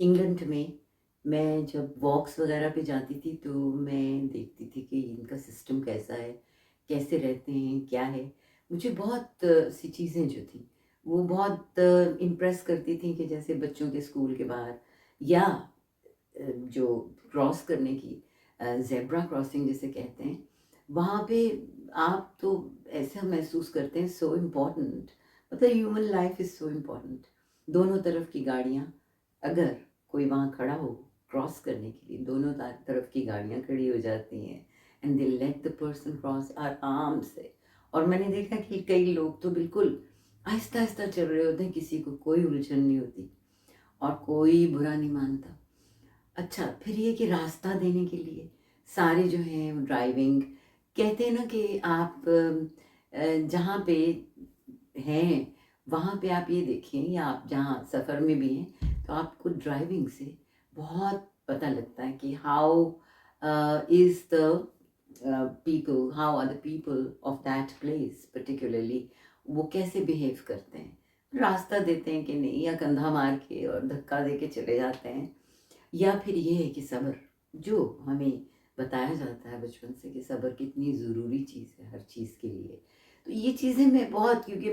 England में मैं जब वॉक्स वगैरह पे जाती थी तो मैं देखती थी कि इनका सिस्टम कैसा है, कैसे रहते हैं, क्या है। मुझे बहुत सी चीज़ें जो थी वो बहुत इम्प्रेस करती थी कि जैसे बच्चों के स्कूल के बाहर या जो क्रॉस करने की ज़ेब्रा क्रॉसिंग जिसे कहते हैं, वहाँ पे आप तो ऐसा महसूस करते हैं सो इम्पोर्टेंट, मतलब human life is so important. दोनों तरफ की गाड़ियाँ, अगर कोई वहाँ खड़ा हो क्रॉस करने के लिए, दोनों तरफ की गाड़ियाँ खड़ी हो जाती हैं and they let the person cross आराम से। और मैंने देखा कि कई लोग तो बिल्कुल आहिस्ता आहिस्ता चल रहे होते हैं, किसी को कोई उलझन नहीं होती और कोई बुरा नहीं मानता। अच्छा, फिर ये कि रास्ता देने के लिए सारे जो हैं ड्राइविंग, कहते हैं ना कि आप जहाँ पे हैं वहाँ पे आप ये देखिए, या आप जहाँ सफ़र में भी हैं तो आपको ड्राइविंग से बहुत पता लगता है कि how is the people, how are the people of that place particularly, वो कैसे बिहेव करते हैं, रास्ता देते हैं कि नहीं, या कंधा मार के और धक्का दे के चले जाते हैं। या फिर ये है कि सब्र, जो हमें बताया जाता है बचपन से कि सब्र कितनी ज़रूरी चीज़ है हर चीज़ के लिए। तो ये चीज़ें मैं बहुत, क्योंकि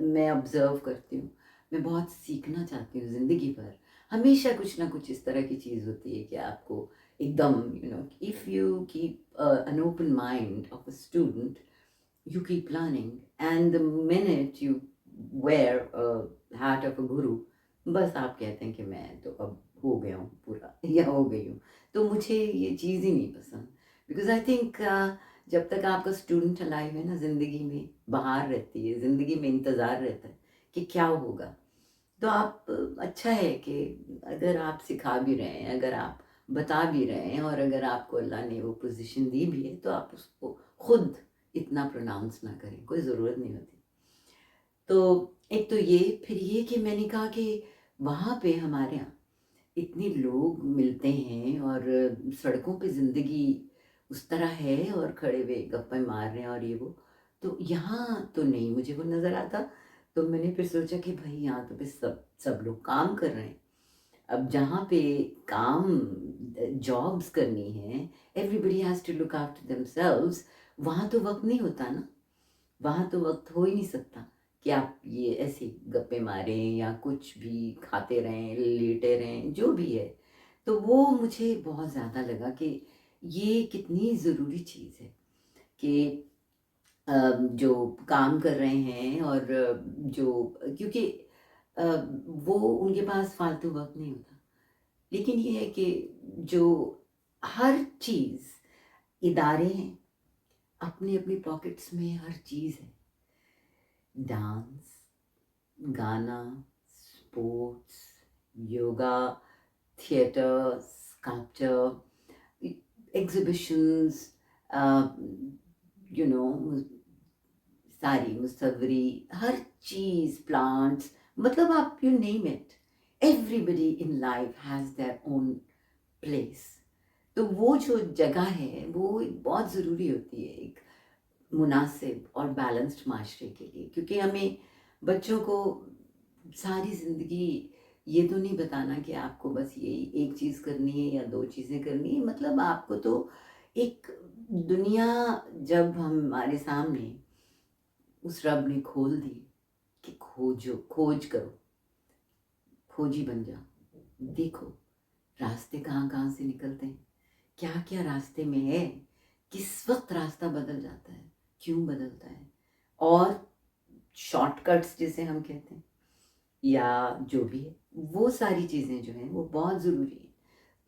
मैं ऑब्ज़र्व करती हूँ, मैं बहुत सीखना चाहती हूँ ज़िंदगी भर। हमेशा कुछ ना कुछ इस तरह की चीज़ होती है कि आपको एकदम if you keep an open mind of a student, you keep learning, and the minute you wear a hat of a guru, बस आप कहते हैं कि मैं तो अब हो गया हूँ पूरा या हो गई हूँ। तो मुझे ये चीज़ ही नहीं पसंद, बिकॉज आई थिंक जब तक आपका स्टूडेंट अलाइव है ना, ज़िंदगी में बहार रहती है, ज़िंदगी में इंतज़ार रहता है कि क्या होगा। तो आप अच्छा है कि अगर आप सिखा भी रहे हैं, अगर आप बता भी रहे हैं, और अगर आपको अल्लाह ने वो पोजीशन दी भी है तो आप उसको खुद इतना प्रोनाउंस ना करें, कोई ज़रूरत नहीं होती। तो एक तो ये, फिर ये कि मैंने कहा कि वहाँ पे हमारे यहाँ इतने लोग मिलते हैं और सड़कों पे ज़िंदगी उस तरह है और खड़े हुए गप्पे मार रहे हैं और ये वो, तो यहाँ तो नहीं मुझे वो नज़र आता। तो मैंने फिर सोचा कि भाई यहाँ तो पे सब सब लोग काम कर रहे हैं। अब जहाँ पे काम जॉब्स करनी है, everybody has to look after themselves, वहाँ तो वक्त नहीं होता ना, वहाँ तो वक्त हो ही नहीं सकता कि आप ये ऐसे गप्पे मारें या कुछ भी खाते रहें, लेटे रहें, जो भी है। तो वो मुझे बहुत ज़्यादा लगा कि ये कितनी ज़रूरी चीज़ है कि जो काम कर रहे हैं और जो, क्योंकि अ, वो उनके पास फालतू वक्त नहीं होता। लेकिन ये है कि जो हर चीज़, इदारे हैं, अपनी अपनी पॉकेट्स में हर चीज़ है। डांस, गाना, sports, yoga, theatre, sculpture, exhibitions, you know सारी मुसव्वरी, हर चीज़, प्लांट्स, मतलब आप you name it, everybody in life has their own place. तो वो जो जगह है वो बहुत ज़रूरी होती है एक मुनासिब और बैलेंस्ड माशरे के लिए, क्योंकि हमें बच्चों को सारी ज़िंदगी ये तो नहीं बताना कि आपको बस यही एक चीज़ करनी है या दो चीज़ें करनी है। मतलब आपको तो एक दुनिया जब हमारे सामने उस रब ने खोल दी कि खोजो, खोज करो, खोजी बन जाओ, देखो रास्ते कहाँ कहाँ से निकलते हैं, क्या क्या रास्ते में है, किस वक्त रास्ता बदल जाता है, क्यों बदलता है, और शॉर्टकट्स जिसे हम कहते हैं या जो भी है, वो सारी चीज़ें जो हैं वो बहुत ज़रूरी हैं।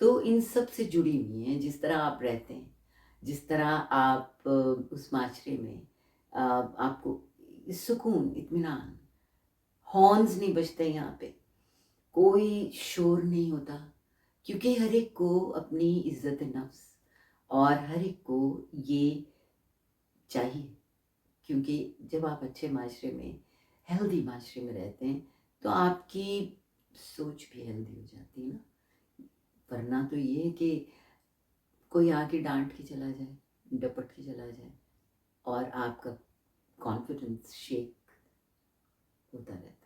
तो इन सब से जुड़ी हुई हैं, जिस तरह आप रहते हैं, जिस तरह आप उस माशरे में आपको सुकून, इत्मीनान, हॉर्न्स नहीं बजते यहाँ पे, कोई शोर नहीं होता, क्योंकि हर एक को अपनी इज्जत नफ्स और हर एक को ये चाहिए। क्योंकि जब आप अच्छे माशरे में, हेल्दी माशरे में रहते हैं तो आपकी सोच भी हेल्दी हो जाती है ना। वरना तो ये है कि कोई आके डांट के चला जाए, डपट के चला जाए और आपका कॉन्फिडेंस शेक होता रहता है।